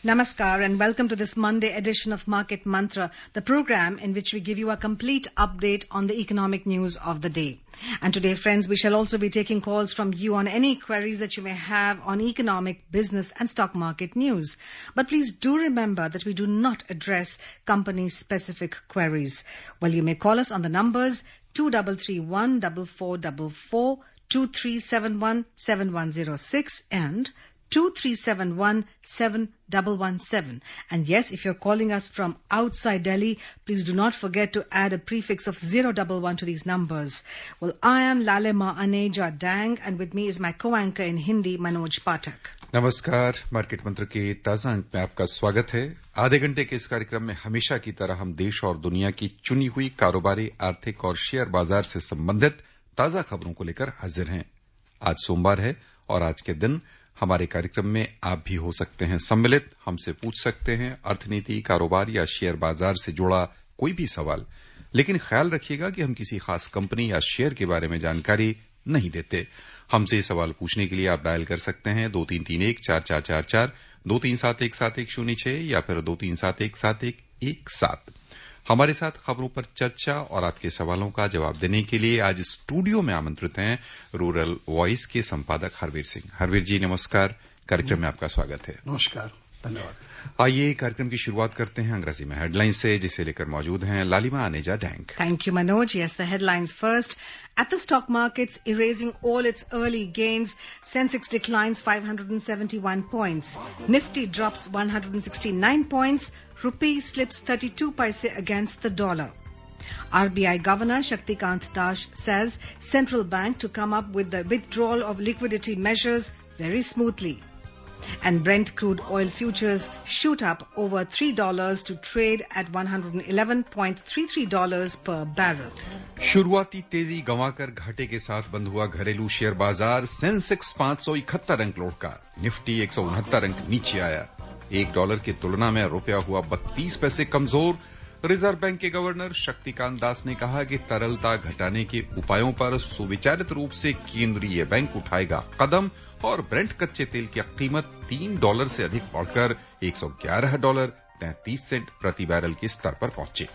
Namaskar and welcome to this Monday edition of Market Mantra, the program in which we give you a complete update on the economic news of the day. And today, friends, we shall also be taking calls from you on any queries that you may have on economic, business and stock market news. But please do remember that we do not address company-specific queries. Well, you may call us on the numbers 2331 4444, 2371 7106 and 2371-7117. And yes, if you're calling us from outside Delhi, please do not forget to add a prefix of 011 to these numbers. Well, I am Lalema Aneja Dang and with me is my co-anchor in Hindi, Manoj Pathak. नमस्कार, market मंत्र के ताजा अंक में आपका स्वागत है। आधे घंटे के इस कार्यक्रम में हमेशा की तरह हम देश और दुनिया की चुनी हुई कारोबारी, आर्थिक और शेयर बाजार से संबंधित ताजा खबरों को लेकर हाजिर हैं। आज सोमवार है और आज के दिन हमारे कार्यक्रम में आप भी हो सकते हैं सम्मिलित, हमसे पूछ सकते हैं अर्थनीति, कारोबार या शेयर बाजार से जुड़ा कोई भी सवाल। लेकिन ख्याल रखिएगा कि हम किसी खास कंपनी या शेयर के बारे में जानकारी नहीं देते। हमसे सवाल पूछने के लिए आप डायल कर सकते हैं 2331-4444, 2371-7106 या फिर 2371-7117। हमारे साथ खबरों पर चर्चा और आपके सवालों का जवाब देने के लिए आज स्टूडियो में आमंत्रित हैं रूरल वॉइस के संपादक हरवीर सिंह। हरवीर जी नमस्कार, कार्यक्रम में आपका स्वागत है। नमस्कार, धन्यवाद। आइए कार्यक्रम की शुरुआत करते हैं अंग्रेजी में हेडलाइंस से, जिसे लेकर मौजूद हैं लालिमा Aneja dang. Thank you, Manoj. Yes, the headlines first. At the stock markets, erasing all its early gains, Sensex declines 571 points. Nifty drops 169 points. Rupee slips 32 paise against the dollar. RBI Governor Shaktikant Dash says central bank to come up with the withdrawal of liquidity measures very smoothly. And Brent crude oil futures shoot up over $3 to trade at $111.33 per barrel. शुरुआती तेजी गंवाकर घाटे के साथ बंद हुआ घरेलू share बाजार। Sensex 571 अंक लौटका, निफ्टी 169 अंक नीचे आया। $1 की तुलना में रुपया हुआ 32 पैसे कमजोर। रिजर्व बैंक के गवर्नर शक्तिकांत दास ने कहा कि तरलता घटाने के उपायों पर सुविचारित रूप से केंद्रीय बैंक उठाएगा कदम और ब्रेंट कच्चे तेल की कीमत $3 से अधिक बढ़कर $111.33 प्रति बैरल के स्तर पर पहुंचे।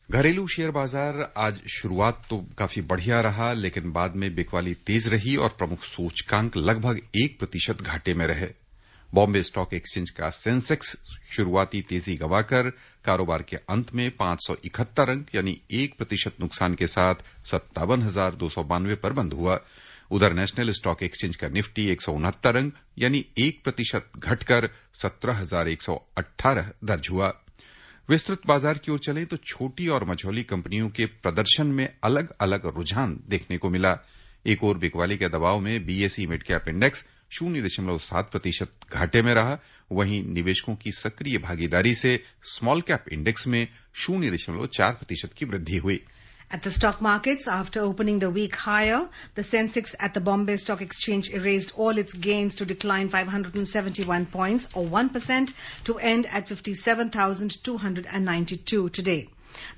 घरेलू शेयर बाजार आज शुरुआत तो काफी बढ़िया रहा, लेकिन बाद में बिकवाली तेज रही और प्रमुख सूचकांक लगभग 1% घाटे में रहे। बॉम्बे स्टॉक एक्सचेंज का सेंसेक्स शुरुआती तेजी गंवाकर कारोबार के अंत में 571 अंक यानी 1% नुकसान के साथ 57,292 पर बंद हुआ। उधर नेशनल स्टॉक एक्सचेंज का निफ्टी 169 अंक यानी 1% घटकर 17,118 दर्ज हुआ। विस्तृत बाजार की ओर चलें तो छोटी और मझौली कंपनियों के प्रदर्शन में अलग अलग रुझान देखने को मिला। एक और बिकवाली के दबाव में बीएसई मिड कैप इंडेक्स 0.7% घाटे में रहा। वहीं निवेशकों की सक्रिय भागीदारी से स्मॉल कैप इंडेक्स में 0.4% की वृद्धि हुई। At the stock markets, after opening the week higher, the Sensex at the Bombay Stock Exchange erased all its gains to decline 571 points or 1% to end at 57,292 today.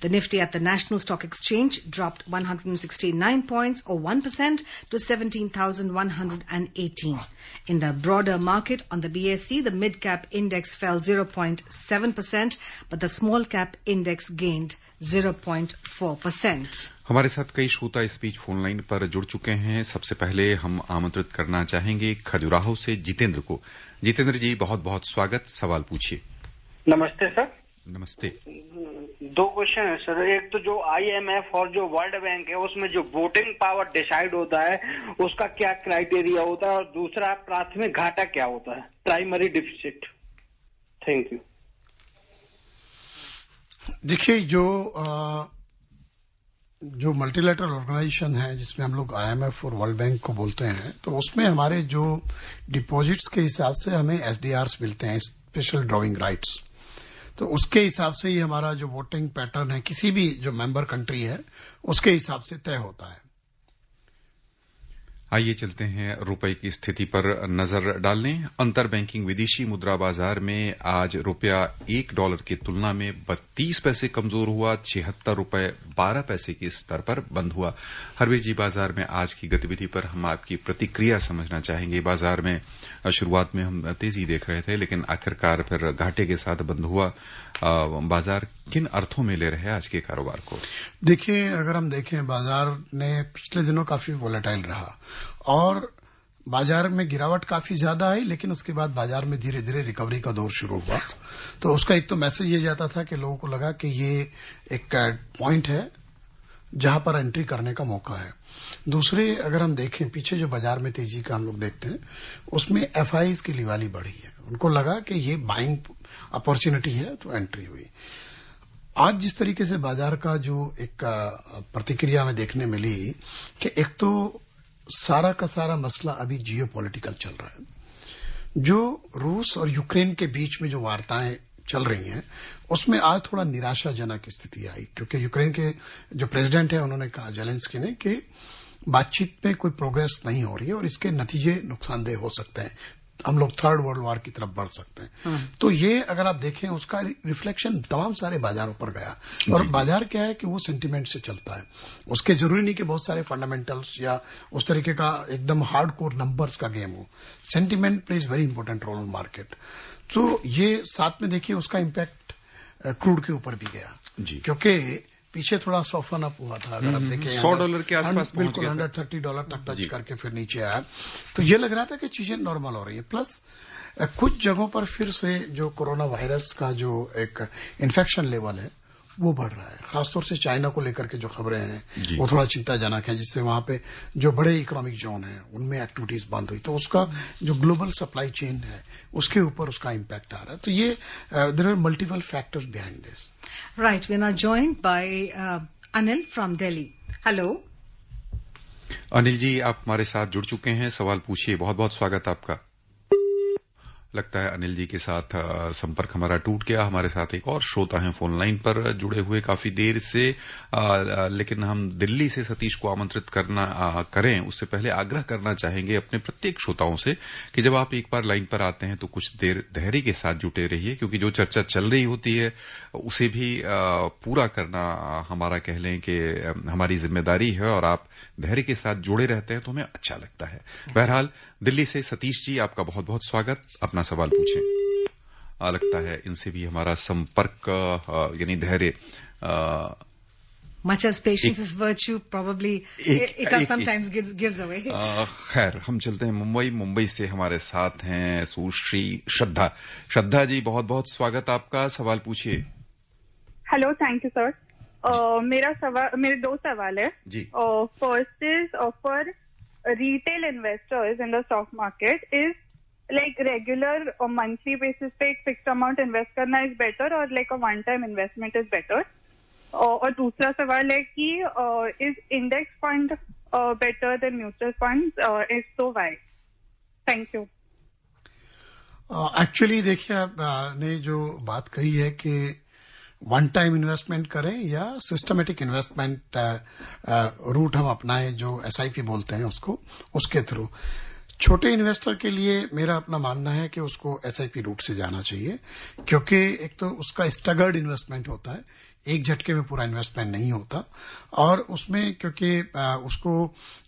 The Nifty at the National Stock Exchange dropped 169 points or 1% to 17,118. In the broader market on the BSE, the mid-cap index fell 0.7%, but the small-cap index gained 0.4%. हमारे साथ कई श्रोता इस बीच phone line पर जुड़ चुके हैं। सबसे पहले हम आमंत्रित करना चाहेंगे खजुराहो से जितेंद्र को। जितेंद्र जी बहुत बहुत स्वागत, सवाल पूछिए। नमस्ते सर। नमस्ते। 2 क्वेश्चन है सर। एक तो जो IMF और जो वर्ल्ड बैंक है उसमें जो वोटिंग पावर डिसाइड होता है उसका क्या क्राइटेरिया होता है, और दूसरा प्राथमिक घाटा क्या होता है, प्राइमरी डिफिसिट। Thank you. देखिए, जो मल्टीलैटरल ऑर्गेनाइजेशन है जिसमें हम लोग IMF और वर्ल्ड बैंक को बोलते हैं, तो उसमें हमारे जो डिपॉजिट्स के हिसाब से हमें SDRs मिलते हैं, स्पेशल ड्रॉइंग राइट्स। तो उसके हिसाब से ही हमारा जो वोटिंग पैटर्न है किसी भी जो मेंबर कंट्री है उसके हिसाब से तय होता है। आइए चलते हैं रुपए की स्थिति पर नजर डालने। अंतर बैंकिंग विदेशी मुद्रा बाजार में आज रुपया $1 की तुलना में 32 पैसे कमजोर हुआ, 76 रुपए 12 पैसे के स्तर पर बंद हुआ। हरवीर जी, बाजार में आज की गतिविधि पर हम आपकी प्रतिक्रिया समझना चाहेंगे। बाजार में शुरुआत में हम तेजी देख रहे थे, लेकिन आखिरकार फिर घाटे के साथ बंद हुआ। बाजार किन अर्थों में ले रहे हैं आज के कारोबार को? देखिए, अगर हम देखें, बाजार ने पिछले दिनों काफी वोलेटाइल रहा और बाजार में गिरावट काफी ज्यादा आई, लेकिन उसके बाद बाजार में धीरे धीरे रिकवरी का दौर शुरू हुआ। तो उसका एक तो मैसेज ये जाता था कि लोगों को लगा कि ये एक पॉइंट है जहां पर एंट्री करने का मौका है। दूसरे, अगर हम देखें पीछे जो बाजार में तेजी का हम लोग देखते हैं, उसमें एफआईज की लिवाली बढ़ी है। उनको लगा कि ये बाइंग अपॉर्चुनिटी है, तो एंट्री हुई। आज जिस तरीके से बाजार का जो एक प्रतिक्रिया में देखने मिली कि एक तो सारा का सारा मसला अभी जियोपॉलिटिकल चल रहा है। जो रूस और यूक्रेन के बीच में जो वार्ताएं चल रही हैं, उसमें आज थोड़ा निराशाजनक स्थिति आई, क्योंकि यूक्रेन के जो प्रेसिडेंट है, उन्होंने कहा, जेलेंस्की ने, कि बातचीत में कोई प्रोग्रेस नहीं हो रही है और इसके नतीजे नुकसानदेह हो सकते हैं। हम लोग थर्ड वर्ल्ड वॉर की तरफ बढ़ सकते हैं। तो ये अगर आप देखें, उसका रिफ्लेक्शन तमाम सारे बाजारों पर गया। और बाजार क्या है कि वो सेंटीमेंट से चलता है। उसके जरूरी नहीं कि बहुत सारे फंडामेंटल्स या उस तरीके का एकदम हार्ड कोर नंबर्स का गेम हो। Sentiment plays very important role in market. तो ये साथ में देखिए, उसका इम्पैक्ट क्रूड के ऊपर भी गया, क्योंकि पीछे थोड़ा सॉफन अप हुआ था। अगर आप देखें, $100 के आसपास पहुंच गया, $130 तक टच करके फिर नीचे आया। तो ये लग रहा था कि चीजें नॉर्मल हो रही है। प्लस कुछ जगहों पर फिर से जो कोरोना वायरस का जो एक इन्फेक्शन लेवल है, वो बढ़ रहा है। खासतौर से चाइना को लेकर के जो खबरें हैं, वो थोड़ा चिंताजनक है, जिससे वहां पे जो बड़े इकोनॉमिक जोन है, उनमें एक्टिविटीज बंद हुई। तो उसका जो ग्लोबल सप्लाई चेन है, उसके ऊपर उसका इम्पैक्ट आ रहा है। तो ये there are multiple factors behind this. Right, we are now joined by Anil from Delhi. Hello. Anil ji, आप हमारे साथ जुड़ चुके हैं, सवाल पूछिए। बहुत बहुत स्वागत आपका। लगता है अनिल जी के साथ संपर्क हमारा टूट गया। हमारे साथ एक और श्रोता हैं फोन लाइन पर जुड़े हुए काफी देर से, लेकिन हम दिल्ली से सतीश को आमंत्रित करें उससे पहले आग्रह करना चाहेंगे अपने प्रत्येक श्रोताओं से कि जब आप एक बार लाइन पर आते हैं तो कुछ देर धैर्य के साथ जुटे रहिए, क्योंकि जो चर्चा चल रही होती है उसे भी पूरा करना हमारा, कह लें कि हमारी जिम्मेदारी है, और आप धैर्य के साथ जुड़े रहते हैं तो हमें अच्छा लगता है। बहरहाल, दिल्ली से सतीश जी, आपका बहुत बहुत स्वागत। अपना सवाल पूछें। लगता है इनसे भी हमारा संपर्क यानी धैर्य, much as patience is virtue, probably it sometimes gives away. खैर, हम चलते हैं मुंबई से हमारे साथ हैं सुश्री श्रद्धा। श्रद्धा जी, बहुत बहुत स्वागत आपका। सवाल पूछिए। Hello, thank you sir. मेरे दो सवाल है जी। First is for retail investors in the stock market, is like regular और मंथली बेसिस पे एक फिक्स्ड अमाउंट इन्वेस्ट करना इज बेटर, और like a one time investment is better? और दूसरा सवाल है कि is index fund better than mutual fund, if so why? Thank you. Actually देखिए, आपने जो बात कही है कि वन टाइम इन्वेस्टमेंट करें या सिस्टमेटिक इन्वेस्टमेंट रूट हम अपनाएं, जो एसआईपी बोलते हैं उसको, उसके थ्रू। छोटे इन्वेस्टर के लिए मेरा अपना मानना है कि उसको एसआईपी रूट से जाना चाहिए, क्योंकि एक तो उसका स्टगर्ड इन्वेस्टमेंट होता है, एक झटके में पूरा इन्वेस्टमेंट नहीं होता, और उसमें क्योंकि उसको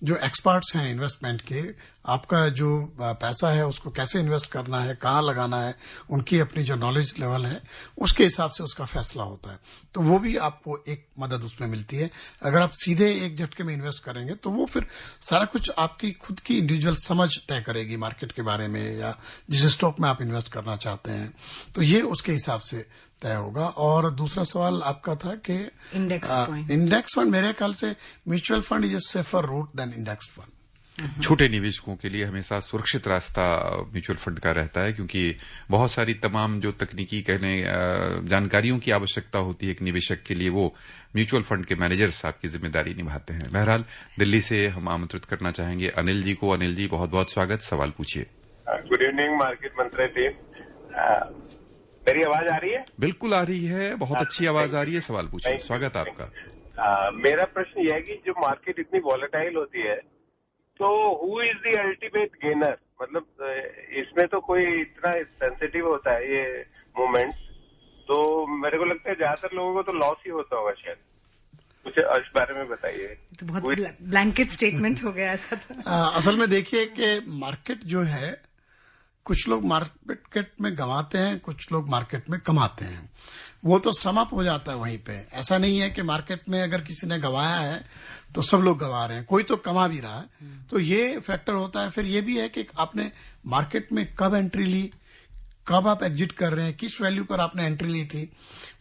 जो एक्सपर्ट्स हैं इन्वेस्टमेंट के, आपका जो पैसा है उसको कैसे इन्वेस्ट करना है, कहाँ लगाना है, उनकी अपनी जो नॉलेज लेवल है, उसके हिसाब से उसका फैसला होता है। तो वो भी आपको एक मदद उसमें मिलती है। अगर आप सीधे एक झटके में इन्वेस्ट करेंगे तो वो फिर सारा कुछ आपकी खुद की इंडिविजुअल समझ तय करेगी मार्केट के बारे में, या जिस स्टॉक में आप इन्वेस्ट करना चाहते हैं, तो ये उसके हिसाब से तय होगा। और दूसरा सवाल आपका था कि इंडेक्स फंड, मेरे ख्याल से mutual fund is a safer route than index fund. छोटे निवेशकों के लिए हमेशा सुरक्षित रास्ता म्यूचुअल फंड का रहता है, क्योंकि बहुत सारी तमाम जो तकनीकी जानकारियों की आवश्यकता होती है एक निवेशक के लिए, वो म्यूचुअल फंड के मैनेजर्स आपकी जिम्मेदारी निभाते हैं। बहरहाल, दिल्ली से हम आमंत्रित करना चाहेंगे अनिल जी को। अनिल जी, बहुत बहुत स्वागत। सवाल पूछिए। गुड इवनिंग मार्केट मंत्री टीम। मेरी आवाज आ रही है? बिल्कुल आ रही है, बहुत अच्छी आवाज आ रही है। सवाल पूछिए, स्वागत आपका। मेरा प्रश्न यह है कि जो मार्केट इतनी वॉलेटाइल होती है, तो who is the ultimate gainer? मतलब इसमें तो कोई इतना सेंसिटिव होता है ये मूवमेंट्स, तो मेरे को लगता है ज्यादातर लोगों को तो लॉस ही होता होगा शायद। कुछ इस बारे में बताइए। तो बहुत ब्लैंकेट स्टेटमेंट हो गया ऐसा तो। असल में देखिए कि मार्केट जो है, कुछ लोग मार्केट में गंवाते हैं, कुछ लोग मार्केट में कमाते हैं। वो तो सम अप हो जाता है वहीं पे। ऐसा नहीं है कि मार्केट में अगर किसी ने गंवाया है तो सब लोग गंवा रहे हैं, कोई तो कमा भी रहा है। तो ये फैक्टर होता है। फिर ये भी है कि आपने मार्केट में कब एंट्री ली, कब आप एग्जिट कर रहे हैं, किस वैल्यू पर आपने एंट्री ली थी।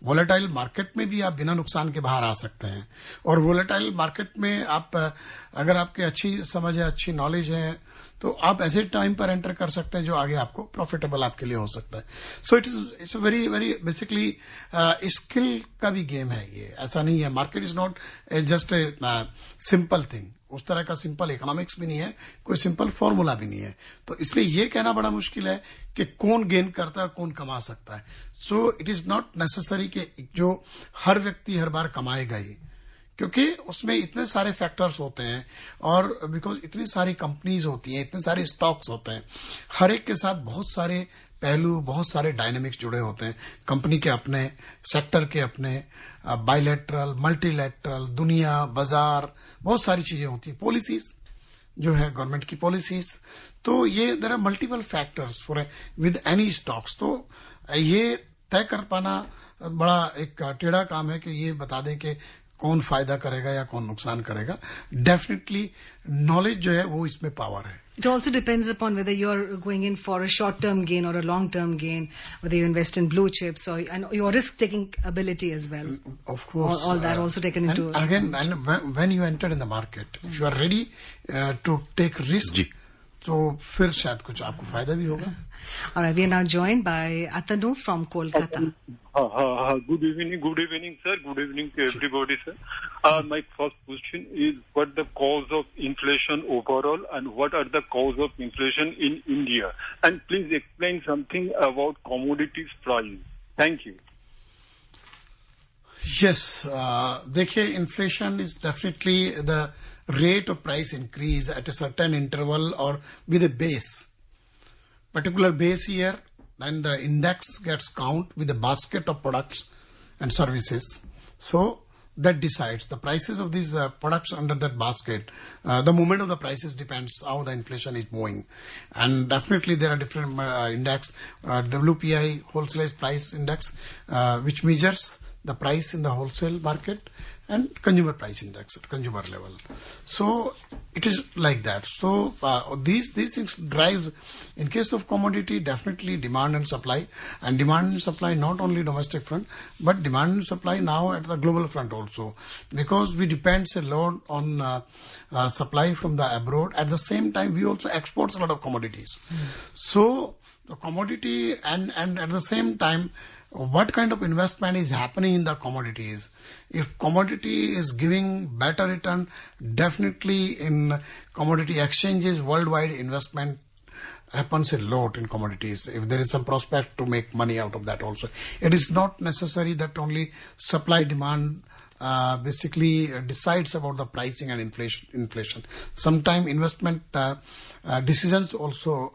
वोलेटाइल मार्केट में भी आप बिना नुकसान के बाहर आ सकते हैं, और वोलेटाइल मार्केट में आप अगर आपके अच्छी समझ है, अच्छी नॉलेज है, तो आप ऐसे टाइम पर एंटर कर सकते हैं जो आगे आपको प्रॉफिटेबल आपके लिए हो सकता है। So it's a very very basically skill का भी गेम है ये। ऐसा नहीं है, market is not just a simple thing. उस तरह का सिंपल इकोनॉमिक्स भी नहीं है, कोई सिंपल फॉर्मूला भी नहीं है। तो इसलिए ये कहना बड़ा मुश्किल है कि कौन गेन करता है, कौन कमा सकता है। So it is not necessary कि जो हर व्यक्ति हर बार कमाएगा ही, क्योंकि उसमें इतने सारे फैक्टर्स होते हैं, और बिकॉज इतनी सारी कंपनीज होती हैं, इतने सारे स्टॉक्स होते हैं, हर एक के साथ बहुत सारे पहलू, बहुत सारे डायनेमिक्स जुड़े होते हैं। कंपनी के अपने, सेक्टर के अपने, बायलैटरल, मल्टीलैटरल, दुनिया, बाजार, बहुत सारी चीजें होती है। पॉलिसीज जो है गवर्नमेंट की पॉलिसीज, तो ये there are multiple factors for with any stocks. तो ये तय कर पाना बड़ा एक टेढ़ा काम है कि ये बता दें कि कौन फायदा करेगा या कौन नुकसान करेगा। डेफिनेटली नॉलेज जो है वो इसमें पावर है। It also depends upon whether you're going in for a short-term gain or a long-term gain, whether you invest in blue chips and your risk-taking ability as well. Of course. All that also taken into account. And when you enter in the market, if you are ready to take risk, तो फिर शायद कुछ आपको फायदा भी होगा। All right, we are now joined by Atanu from Kolkata. Good evening, sir. Good evening to everybody, sir. My first question is, what the cause of inflation overall, and what are the cause of inflation in India? And please explain something about commodities price. Thank you. Yes, देखिए, inflation is definitely the rate of price increase at a certain interval or with a base, particular base year, and the index gets count with a basket of products and services. So that decides the prices of these products under that basket. The movement of the prices depends how the inflation is moving, and definitely there are different index. WPI, wholesale price index, which measures the price in the wholesale market, and consumer price index at consumer level. So it is like that. So these things drives, in case of commodity, definitely demand and supply, and demand and supply not only domestic front, but demand and supply now at the global front also, because we depend a lot on supply from the abroad. At the same time, we also export a lot of commodities. So the commodity and at the same time, what kind of investment is happening in the commodities? If commodity is giving better return, definitely in commodity exchanges worldwide, investment happens a lot in commodities. If there is some prospect to make money out of that also. It is not necessary that only supply demand basically decides about the pricing and inflation. Sometimes investment decisions also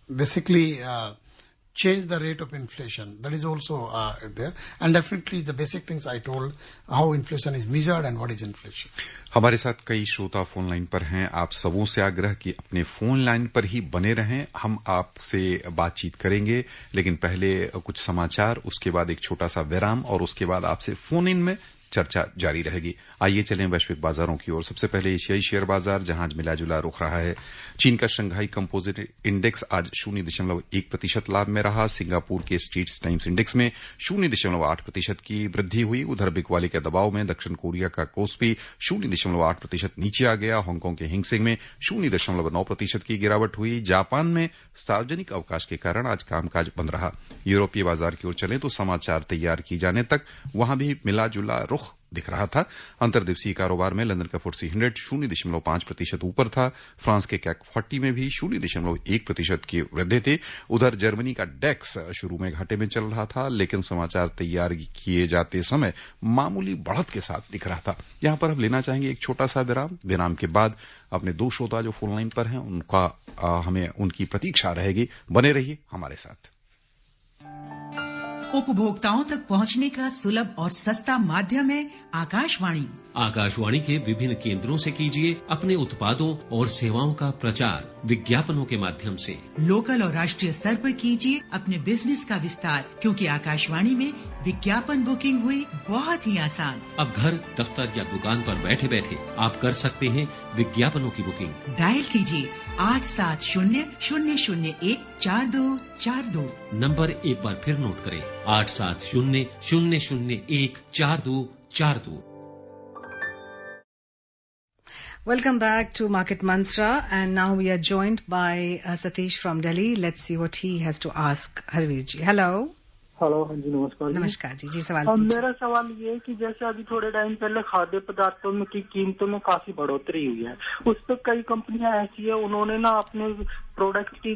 basically change the rate of inflation. That is also there. And definitely the basic things I told, how inflation is measured and what is inflation. हमारे साथ कई श्रोता phone line पर हैं। आप सबों से आग्रह कि अपने फोन लाइन पर ही बने रहें। हम आपसे बातचीत करेंगे, लेकिन पहले कुछ समाचार, उसके बाद एक छोटा सा विराम, और उसके बाद आपसे फोन इन में चर्चा जारी रहेगी। आइए चलें वैश्विक बाजारों की ओर। सबसे पहले एशियाई शेयर बाजार, जहां आज मिला जुला रुख रहा है। चीन का शंघाई कंपोजिट इंडेक्स आज 0.1% लाभ में रहा। सिंगापुर के स्ट्रीट्स टाइम्स इंडेक्स में 0.8% की वृद्धि हुई। उधर बिकवाली के दबाव में दक्षिण कोरिया का कोस्पी 0.8% नीचे आ गया। हांगकांग के हिंगसेंग में 0.9% की गिरावट हुई। जापान में सार्वजनिक अवकाश के कारण आज कामकाज बंद रहा। यूरोपीय बाजार की ओर चलें तो समाचार तैयार किए जाने तक वहां भी मिला जुला रुख दिख रहा था। अंतर्दिवसीय कारोबार में लंदन का FTSE 100 0.5% ऊपर था। फ्रांस के CAC 40 में भी 0.1% की वृद्धि थी। उधर जर्मनी का डेक्स शुरू में घाटे में चल रहा था, लेकिन समाचार तैयार किए जाते समय मामूली बढ़त के साथ दिख रहा था। यहां पर हम लेना चाहेंगे एक छोटा सा विराम के बाद अपने दो श्रोता जो फोन लाइन पर हैं उनका हमें उनकी प्रतीक्षा रहेगी। बने रहिए हमारे साथ। उपभोक्ताओं तक पहुंचने का सुलभ और सस्ता माध्यम है आकाशवाणी। आकाशवाणी के विभिन्न केंद्रों से कीजिए अपने उत्पादों और सेवाओं का प्रचार विज्ञापनों के माध्यम से। लोकल और राष्ट्रीय स्तर पर कीजिए अपने बिजनेस का विस्तार, क्योंकि आकाशवाणी में विज्ञापन बुकिंग हुई बहुत ही आसान। अब घर, दफ्तर या दुकान पर बैठे बैठे आप कर सकते हैं विज्ञापनों की बुकिंग। डायल कीजिए 870-001-4242। नंबर एक बार फिर नोट करें, 870-001-4242। Welcome back to Market Mantra, and now we are joined by Satish from Delhi. Let's see what he has to ask. Harveer ji, hello. Hello, हाँ जी, नमस्कार। नमस्कार जी सवाल मेरा सवाल ये है कि जैसे अभी थोड़े टाइम पहले खाद्य पदार्थों में की कीमतों में काफी बढ़ोतरी हुई है। उस पर कई कंपनियां ऐसी है, उन्होंने ना अपने प्रोडक्ट की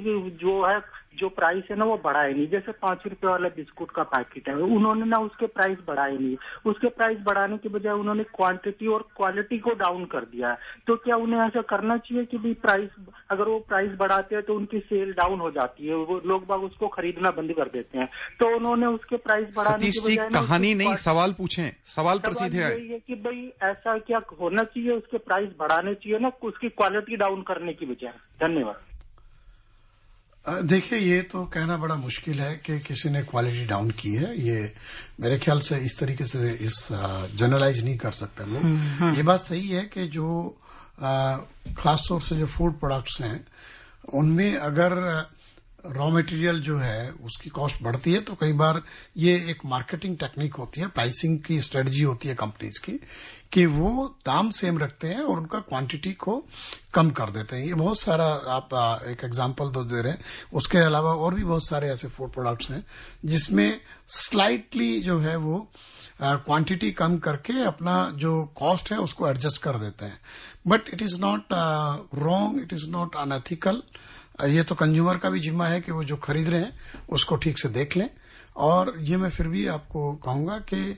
जो प्राइस है ना वो बढ़ाए नहीं। जैसे 5 रुपए वाला बिस्कुट का पैकेट है, उन्होंने ना उसके प्राइस बढ़ाए नहीं। उसके प्राइस बढ़ाने के बजाय उन्होंने क्वांटिटी और क्वालिटी को डाउन कर दिया है। तो क्या उन्हें ऐसा करना चाहिए कि भाई अगर वो प्राइस बढ़ाते हैं तो उनकी सेल डाउन हो जाती है, वो लोग बाग उसको खरीदना बंद कर देते हैं। तो उन्होंने उसके प्राइस बढ़ाने के बजाय कहानी नहीं, सवाल पूछें, सवाल प्रसिद्ध है कि भाई ऐसा क्या होना चाहिए, उसके प्राइस बढ़ाने चाहिए ना, उसकी क्वालिटी डाउन करने की बजाय। धन्यवाद। देखिए, ये तो कहना बड़ा मुश्किल है कि किसी ने क्वालिटी डाउन की है। ये मेरे ख्याल से इस तरीके से जनरलाइज नहीं कर सकते हम लोग। ये बात सही है कि जो खास तौर से जो फूड प्रोडक्ट्स हैं उनमें अगर रॉ मटेरियल जो है उसकी कॉस्ट बढ़ती है तो कई बार ये एक मार्केटिंग टेक्निक होती है, प्राइसिंग की स्ट्रेटजी होती है कंपनीज की, कि वो दाम सेम रखते हैं और उनका क्वांटिटी को कम कर देते हैं। ये बहुत सारा आप एक एग्जांपल तो दे रहे हैं, उसके अलावा और भी बहुत सारे ऐसे फूड प्रोडक्ट्स हैं जिसमें स्लाइटली जो है वो क्वांटिटी कम करके अपना जो कॉस्ट है उसको एडजस्ट कर देते हैं। But it is not wrong, it is not unethical. ये तो कंज्यूमर का भी जिम्मा है कि वो जो खरीद रहे हैं उसको ठीक से देख लें। और ये मैं फिर भी आपको कहूंगा कि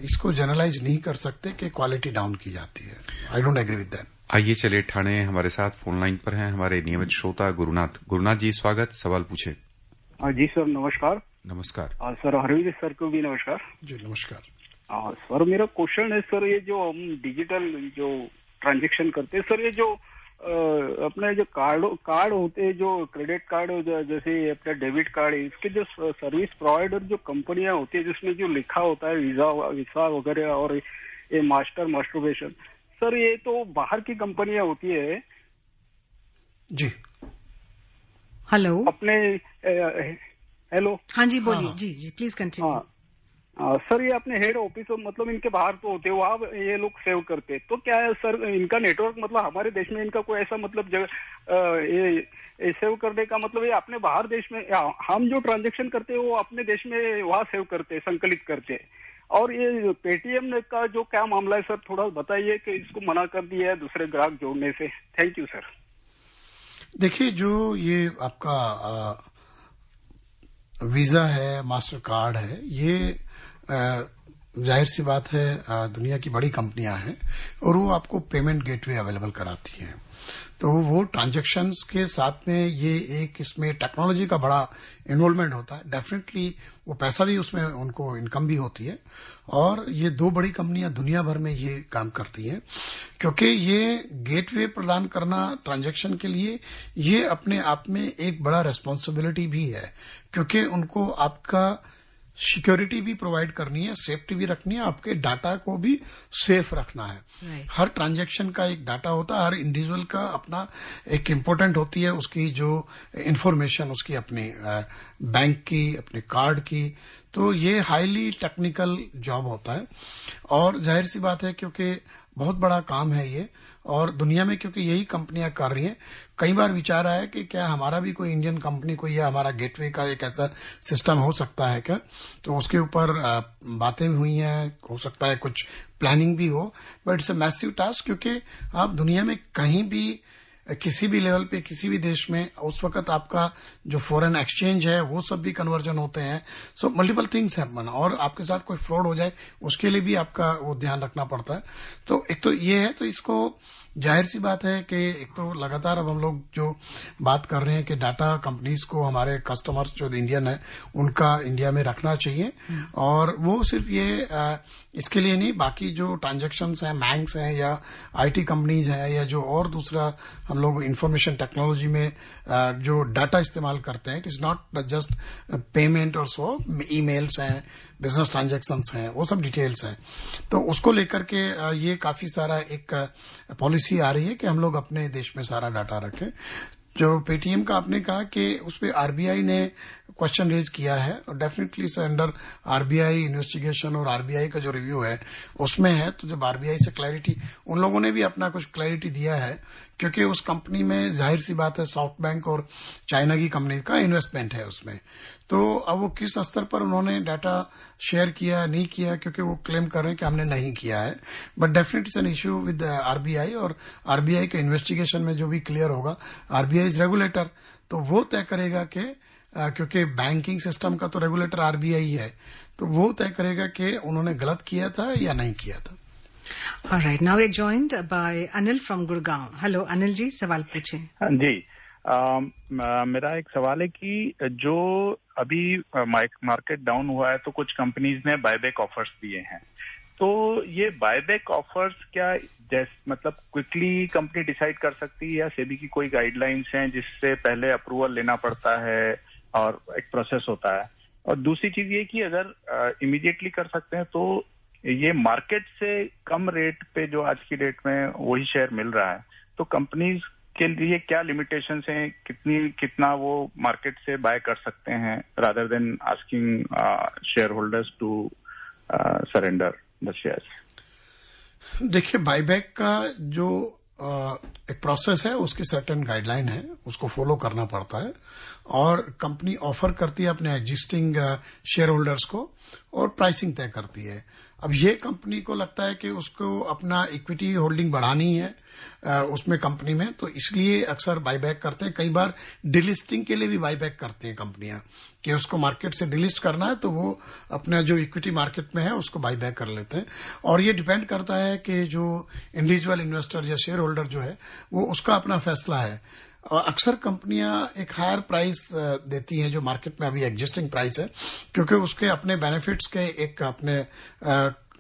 इसको जनरलाइज नहीं कर सकते कि क्वालिटी डाउन की जाती है। I don't agree with that. आइए चलिए ठाणे हमारे साथ फोन लाइन पर हैं हमारे नियमित श्रोता गुरुनाथ जी, स्वागत, सवाल पूछे। जी सर, नमस्कार। नमस्कार सर, हरवीर सर को भी नमस्कार जी। नमस्कार सर, मेरा क्वेश्चन है सर, ये जो हम डिजिटल जो ट्रांजेक्शन करते हैं सर, ये जो अपने जो कार्ड होते हैं, जो क्रेडिट कार्ड जैसे अपना डेबिट कार्ड है, इसके जो सर्विस प्रोवाइडर जो कंपनियां होती है जिसमें जो लिखा होता है वीजा वगैरह और ये मास्टरबेशन, सर ये तो बाहर की कंपनियां होती है जी। हेलो, अपने हेलो, हाँ जी बोलिए। जी प्लीज कंटिन्यू। सर, ये अपने हेड ऑफिस मतलब इनके बाहर तो होते हैं, वहाँ ये लोग सेव करते हैं। तो क्या है सर, इनका नेटवर्क मतलब हमारे देश में इनका कोई ऐसा मतलब ये सेव करने का मतलब ये अपने बाहर देश में हम जो ट्रांजैक्शन करते हैं वो अपने देश में वहाँ सेव करते हैं, संकलित करते हैं। और ये पेटीएम का जो क्या मामला है सर, थोड़ा बताइए कि इसको मना कर दिया है दूसरे ग्राहक जोड़ने से। Thank you sir. देखिए, जो ये आपका वीजा है, मास्टर कार्ड है, ये जाहिर सी बात है दुनिया की बड़ी कंपनियां हैं और वो आपको पेमेंट गेटवे अवेलेबल कराती हैं। तो वो ट्रांजैक्शंस के साथ में ये एक इसमें टेक्नोलॉजी का बड़ा इन्वॉल्वमेंट होता है। डेफिनेटली वो पैसा भी उसमें उनको इनकम भी होती है। और ये दो बड़ी कंपनियां दुनिया भर में ये काम करती हैं, क्योंकि ये गेटवे प्रदान करना ट्रांजैक्शन के लिए ये अपने आप में एक बड़ा रेस्पॉन्सिबिलिटी भी है, क्योंकि उनको आपका सिक्योरिटी भी प्रोवाइड करनी है, सेफ्टी भी रखनी है, आपके डाटा को भी सेफ रखना है। हर ट्रांजैक्शन का एक डाटा होता है, हर इंडिविजुअल का अपना एक इम्पोर्टेंट होती है उसकी जो इंफॉर्मेशन, उसकी अपनी बैंक की, अपने कार्ड की। तो ये हाईली टेक्निकल जॉब होता है और जाहिर सी बात है क्योंकि बहुत बड़ा काम है ये, और दुनिया में क्योंकि यही कंपनियां कर रही हैं, कई बार विचार आया कि क्या हमारा भी कोई इंडियन कंपनी कोई या हमारा गेटवे का एक ऐसा सिस्टम हो सकता है क्या। तो उसके ऊपर बातें हुई हैं, हो सकता है कुछ प्लानिंग भी हो, but it's a massive task, क्योंकि आप दुनिया में कहीं भी किसी भी लेवल पे किसी भी देश में उस वक्त आपका जो फॉरेन एक्सचेंज है वो सब भी कन्वर्जन होते हैं। सो मल्टीपल थिंग्स हैपन, और आपके साथ कोई फ्रॉड हो जाए उसके लिए भी आपका वो ध्यान रखना पड़ता है। तो एक तो ये है, तो इसको जाहिर सी बात है कि एक तो लगातार अब हम लोग जो बात कर रहे हैं कि डाटा कंपनीज को हमारे कस्टमर्स जो इंडियन है उनका इंडिया में रखना चाहिए, और वो सिर्फ ये इसके लिए नहीं, बाकी जो ट्रांजैक्शंस हैं, बैंक्स हैं या आईटी कंपनीज हैं या जो और दूसरा हम लोग इंफॉर्मेशन टेक्नोलॉजी में जो डाटा इस्तेमाल करते हैं, it is not just payment और सो, ईमेल्स हैं, बिजनेस ट्रांजैक्शंस हैं, वो सब डिटेल्स हैं। तो उसको लेकर के ये काफी सारा एक पॉलिसी आ रही है कि हम लोग अपने देश में सारा डाटा रखें। जो पेटीएम का आपने कहा कि उस पर आरबीआई ने क्वेश्चन रेज किया है, और डेफिनेटली इसे अंडर आरबीआई इन्वेस्टिगेशन और आरबीआई का जो रिव्यू है उसमें है। तो जब आरबीआई से क्लैरिटी, उन लोगों ने भी अपना कुछ क्लैरिटी दिया है, क्योंकि उस कंपनी में जाहिर सी बात है सॉफ्ट बैंक और चाइना की कंपनी का इन्वेस्टमेंट है उसमें। तो अब वो किस स्तर पर उन्होंने डाटा शेयर किया नहीं किया, क्योंकि वो क्लेम कर रहे हैं कि हमने नहीं किया है, but definitely it's an issue with RBI, और आरबीआई के इन्वेस्टिगेशन में जो भी क्लियर होगा, आरबीआई इज रेगुलेटर, तो वो तय करेगा कि क्योंकि बैंकिंग सिस्टम का तो रेगुलेटर आरबीआई है, तो वो तय करेगा कि उन्होंने गलत किया था या नहीं किया था। All right, now we're joined by Anil from Gurgaon. Hello, Anil जी, सवाल पूछें। हाँ जी, मेरा एक सवाल है कि जो अभी मार्केट डाउन हुआ है तो कुछ कंपनीज ने बायबैक ऑफर्स दिए हैं, तो ये बायबैक ऑफर्स क्या मतलब क्विकली कंपनी डिसाइड कर सकती है, या सेबी की कोई गाइडलाइंस हैं जिससे पहले अप्रूवल लेना पड़ता है और एक प्रोसेस होता है? और दूसरी चीज ये कि अगर इमीडिएटली कर सकते हैं तो ये मार्केट से कम रेट पे जो आज की डेट में वही शेयर मिल रहा है, तो कंपनीज के लिए क्या लिमिटेशंस हैं, कितना वो मार्केट से बाय कर सकते हैं, rather than asking share holders to surrender the shares? देखिए, बायबैक का जो एक प्रोसेस है उसकी सर्टेन गाइडलाइन है, उसको फॉलो करना पड़ता है, और कंपनी ऑफर करती है अपने एग्जिस्टिंग शेयर होल्डर्स को और प्राइसिंग तय करती है। अब ये कंपनी को लगता है कि उसको अपना इक्विटी होल्डिंग बढ़ानी है उसमें कंपनी में, तो इसलिए अक्सर बायबैक करते हैं। कई बार डिलिस्टिंग के लिए भी बायबैक करती हैं कंपनियां, कि उसको मार्केट से डिलिस्ट करना है तो वो अपना जो इक्विटी मार्केट में है उसको बायबैक कर लेते हैं। और ये डिपेंड करता है कि जो इंडिविजुअल इन्वेस्टर या शेयर होल्डर जो है वो उसका अपना फैसला है। और अक्सर कंपनियां एक हायर प्राइस देती हैं जो मार्केट में अभी एग्जिस्टिंग प्राइस है, क्योंकि उसके अपने बेनिफिट्स के एक अपने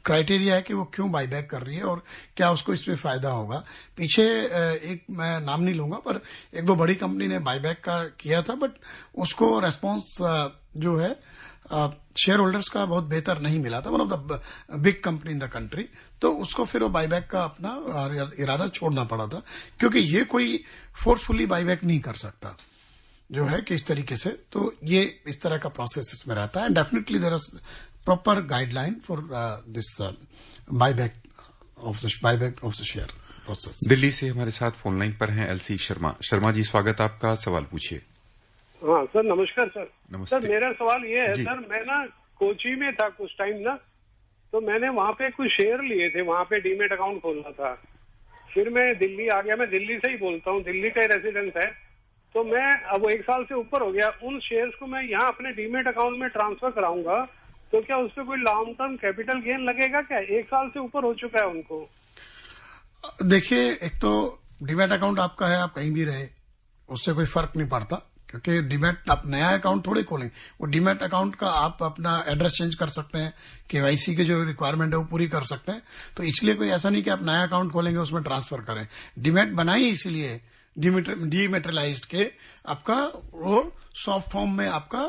क्राइटेरिया है कि वो क्यों बायबैक कर रही है और क्या उसको इसमें फायदा होगा। पीछे एक मैं नाम नहीं लूंगा, पर एक दो बड़ी कंपनी ने बायबैक का किया था, बट उसको रेस्पॉन्स जो है शेयर होल्डर्स का बहुत बेहतर नहीं मिला था, one of the big company in the country, तो उसको फिर वो बायबैक का अपना इरादा छोड़ना पड़ा था, क्योंकि ये कोई फोर्सफुली बायबैक नहीं कर सकता जो है कि इस तरीके से। तो ये इस तरह का प्रोसेस इसमें रहता है। Definitely there is proper guideline for this buyback of the share process. Delhi से हमारे साथ फोन लाइन पर हैं एलसी शर्मा। शर्मा जी, स्वागत आपका, सवाल पूछिए। हाँ सर, नमस्कार सर। नमस्ते। सर, मेरा सवाल ये है सर, मैं ना कोची में था कुछ टाइम ना, तो मैंने वहाँ पे कुछ शेयर लिए थे, वहाँ पे डीमेट अकाउंट खोलना था। फिर मैं दिल्ली आ गया, मैं दिल्ली से ही बोलता हूँ, दिल्ली का रेसिडेंट है, तो मैं अब 1 साल से ऊपर हो गया, उन शेयर्स को मैं यहाँ अपने डीमेट अकाउंट में ट्रांसफर कराऊंगा, तो क्या उस पर कोई लॉन्ग टर्म कैपिटल गेन लगेगा क्या? 1 साल से ऊपर हो चुका है उनको। देखिए, एक तो डीमेट अकाउंट आपका है, आप कहीं भी रहे उससे कोई फर्क नहीं पड़ता, क्योंकि डीमेट आप नया अकाउंट थोड़े खोलेंगे। वो डीमेट अकाउंट का आप अपना एड्रेस चेंज कर सकते हैं, केवाईसी की जो रिक्वायरमेंट है वो पूरी कर सकते हैं, तो इसलिए कोई ऐसा नहीं कि आप नया अकाउंट खोलेंगे उसमें ट्रांसफर करें। डीमेट बनाई इसीलिए डीमेटेरियलाइज्ड के आपका वो सॉफ्ट फॉर्म में आपका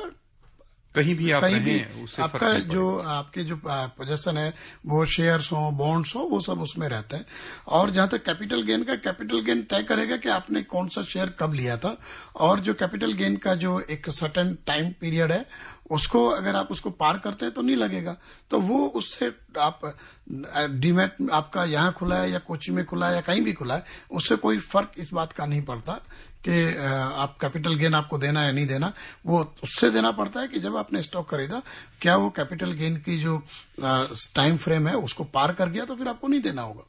कहीं भी आप रहें, आपका जो आपके जो पोजेशन है वो शेयर्स हो, बॉन्ड्स हो, वो सब उसमें रहते हैं। और जहां तक कैपिटल गेन का, कैपिटल गेन तय करेगा कि आपने कौन सा शेयर कब लिया था, और जो कैपिटल गेन का जो एक सर्टेन टाइम पीरियड है उसको अगर आप उसको पार करते हैं तो नहीं लगेगा, तो वो उससे आप डीमैट आपका यहाँ खुला है या कोची में खुला है या कहीं भी खुला है, उससे कोई फर्क इस बात का नहीं पड़ता कि आप कैपिटल गेन आपको देना या नहीं देना। वो उससे देना पड़ता है कि जब आपने स्टॉक खरीदा, क्या वो कैपिटल गेन की जो टाइम फ्रेम है उसको पार कर गया, तो फिर आपको नहीं देना होगा।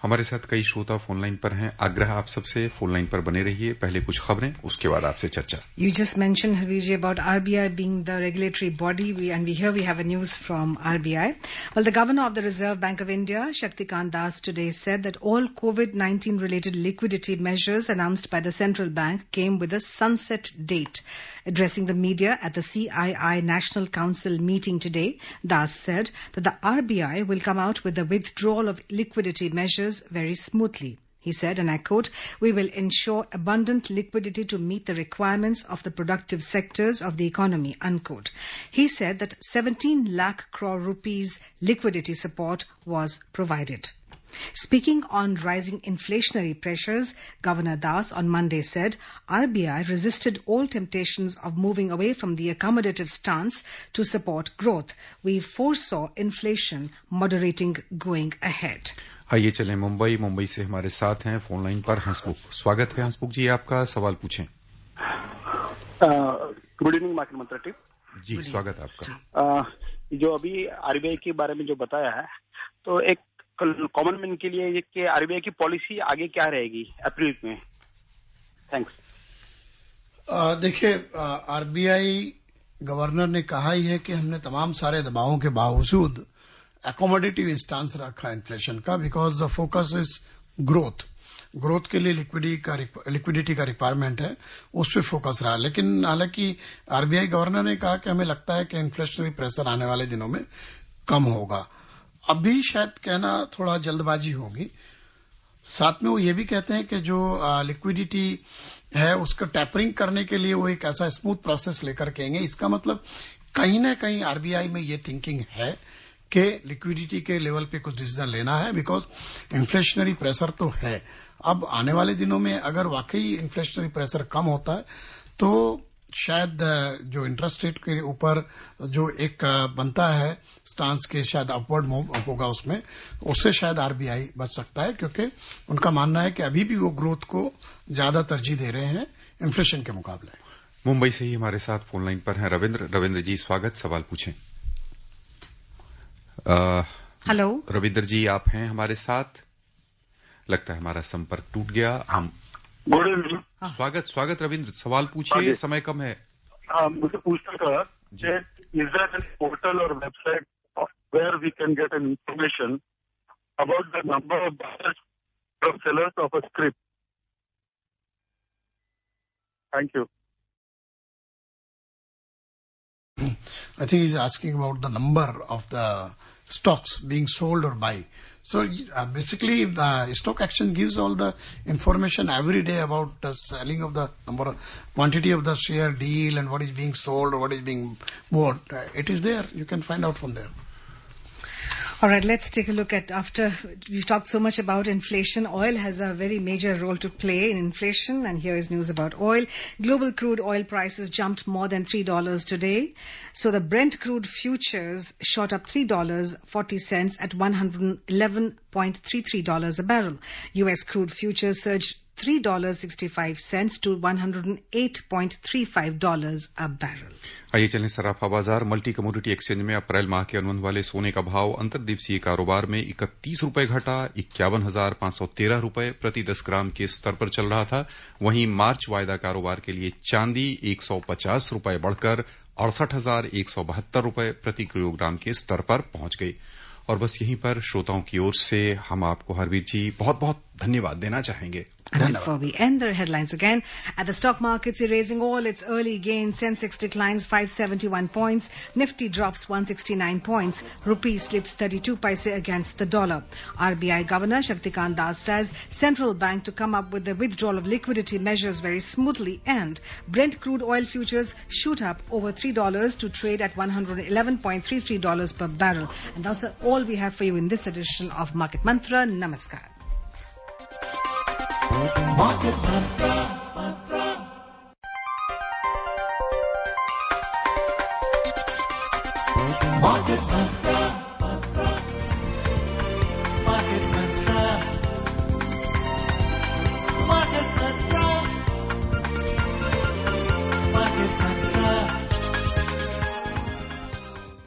हमारे साथ कई श्रोता फोन लाइन पर हैं। आग्रह आप सबसे फोन लाइन पर बने रहिए। पहले कुछ खबरें, उसके बाद आपसे चर्चा। You just mentioned, Harveer, about RBI being the regulatory body, and we have a news from RBI. Well, the Governor of the Reserve Bank of India, Shaktikant Das, today said that all COVID-19 related liquidity measures announced by the central bank came with a sunset date. Addressing the media at the CII National Council meeting today, Das said that the RBI will come out with the withdrawal of liquidity measures very smoothly. He said, and I quote, "We will ensure abundant liquidity to meet the requirements of the productive sectors of the economy," unquote. He said that 17 lakh crore rupees liquidity support was provided. Speaking on rising inflationary pressures, Governor Das on Monday said RBI resisted all temptations of moving away from the accommodative stance to support growth. We foresaw inflation moderating going ahead. आइए चलें मुंबई से हमारे साथ हैं phone line पर हंसमुख। स्वागत है हंसमुख जी, आपका सवाल पूछें। गुड इवनिंग मार्केट मंत्रा टीम जी, स्वागत आपका। जो अभी आरबीआई के बारे में जो बताया है, तो एक कॉमन मैन के लिए कि आरबीआई की पॉलिसी आगे क्या रहेगी अप्रैल में? थैंक्स। देखिए, आरबीआई गवर्नर ने कहा ही है कि हमने तमाम सारे दबावों के बावजूद अकोमोडेटिव स्टांस रखा इन्फ्लेशन का, because the focus is growth के लिए लिक्विडिटी का रिक्वायरमेंट है, उस पर फोकस रहा। लेकिन हालांकि आरबीआई गवर्नर ने कहा कि हमें लगता है कि इन्फ्लेशनरी प्रेशर आने वाले दिनों में कम होगा। अभी शायद कहना थोड़ा जल्दबाजी होगी। साथ में वो ये भी कहते हैं कि जो लिक्विडिटी है उसका टैपरिंग करने के लिए वो एक ऐसा स्मूथ प्रोसेस लेकर के आएंगे। इसका मतलब कहीं ना कहीं आरबीआई में ये थिंकिंग है कि लिक्विडिटी के लेवल पे कुछ डिसीजन लेना है, बिकॉज इन्फ्लेशनरी प्रेशर तो है। अब आने वाले दिनों में अगर वाकई इन्फ्लेशनरी प्रेशर कम होता है तो शायद जो इंटरेस्ट रेट के ऊपर जो एक बनता है स्टांस के, शायद अपवर्ड मूव होगा उसमें, उससे शायद आरबीआई बच सकता है, क्योंकि उनका मानना है कि अभी भी वो ग्रोथ को ज्यादा तरजीह दे रहे हैं इन्फ्लेशन के मुकाबले। मुंबई से ही हमारे साथ फोन लाइन पर हैं रविंद्र जी, स्वागत, सवाल पूछें। हेलो रविंद्र जी, आप हैं हमारे साथ? लगता है हमारा संपर्क टूट गया। हम गुड इवनिंग। स्वागत रविंद्र, सवाल पूछिए, समय कम है। मुझे पूछना था कि इज देयर एनी पोर्टल और website where we can get an information about the number of buyers और sellers of a script? Thank you. I think he's asking about the number of the stocks being sold or buy. So basically, the stock action gives all the information every day about the selling of the number of quantity of the share deal and what is being sold or what is being bought. It is there. You can find out from there. All right, let's take a look at, after we've talked so much about inflation, oil has a very major role to play in inflation, and here is news about oil. Global crude oil prices jumped more than $3 today. So the Brent crude futures shot up $3.40 at $111.33 a barrel. US crude futures surged $3.65 to $108.35 a barrel. आइए चलें सराफा बाजार। Multi commodity exchange में अप्रैल माह के अनुबंध वाले सोने का भाव अंतर्दिवसीय कारोबार में 31 रुपए घटा 51,513 रुपए प्रति 10 ग्राम के स्तर पर चल रहा था। वहीं मार्च वायदा कारोबार के लिए चांदी 150 रुपए बढ़कर 68,172 रुपए प्रति किलोग्राम के स्तर पर पहुंच गई। और बस यहीं पर श्रोताओं की ओर से हम आपको हरवीर जी बहुत बहुत धन्यवाद देना चाहेंगे। And before we end, the headlines again. At the stock markets, erasing all its early gains, Sensex declines 571 points, Nifty drops 169 points, rupee slips 32 paise against the dollar. RBI Governor Shaktikant Das says central bank to come up with the withdrawal of liquidity measures very smoothly, and Brent crude oil futures shoot up over $3 to trade at $111.33 per barrel. And that's all we have for you in this edition of Market Mantra. Namaskar. Market Mantra. This